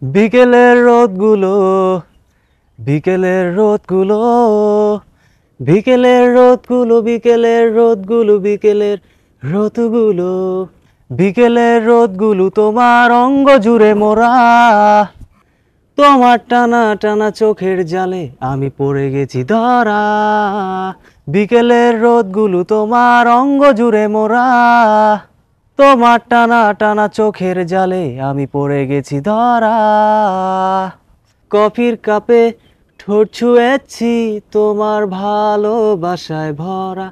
বিকেলের রোদগুলো, বিকেলের রোদগুলো, বিকেলের রোদগুলো, বিকেলের রোদগুলো, বিকেলের রোদগুলো, বিকেলের রোদগুলো তোমার অঙ্গ জুড়ে মোরা। তোমার টানা টানা চোখের জালে আমি পড়ে গেছি ধরা। বিকেলের রোদগুলো তোমার অঙ্গ জুড়ে মোরা। তোমার টানা টানা চোখের জালে আমি পড়ে গেছি ধরা। কফির কাপে ঠোঁট ছুঁয়েছি তোমার ভালোবাসায় ভরা।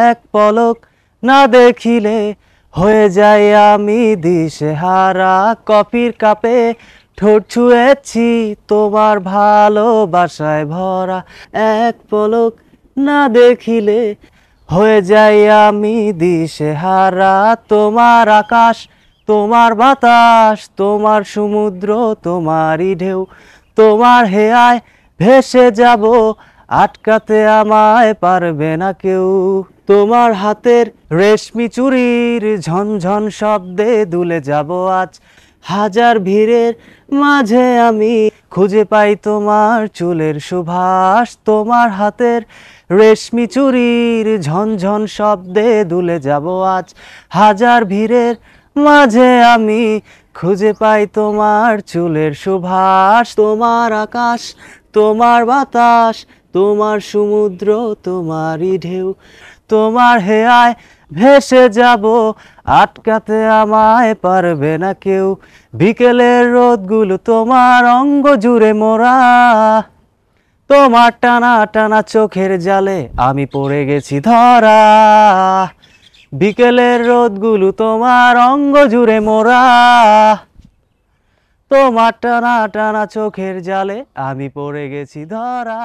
এক পলক না দেখিলে হয়ে যাই আমি দিশেহারা। কফির কাপে ঠোঁট ছুঁয়েছি তোমার ভালোবাসায় ভরা। এক পলক না দেখিলে হয়ে যাই আমি দিশেহারা। তোমার আকাশ, তোমার বাতাস, তোমার সমুদ্র, তোমারই ঢেউ, তোমার হেয়ায় ভেসে যাব, আটকাতে আমায় পারবে না কেউ। তোমার হাতের রেশমি চুড়ির ঝনঝন শব্দে দুলে যাব আজ। হাজার ভিড়ের মাঝে আমি খুঁজে পাই তোমার চুলের সুবাস। তোমার হাতের রেশমি চুড়ির ঝনঝন শব্দে দুলে যাব আজ। হাজার ভিড়ের মাঝে আমি খুঁজে পাই তোমার চুলের সুবাস। তোমার আকাশ, তোমার বাতাস, তোমার সমুদ্র, তোমারই ঢেউ, তোমার হেয়ায় ভেসে যাব, আটকাতে আমায় পারবে না কেউ। বিকেলের রোদগুলো তোমার অঙ্গ জুড়ে মোরা। তোমার টানা টানা চোখের জালে আমি পড়ে গেছি ধরা। বিকেলের রোদগুলো তোমার অঙ্গ জুড়ে মোরা। তোমার টানা টানা চোখের জালে আমি পড়ে গেছি ধরা।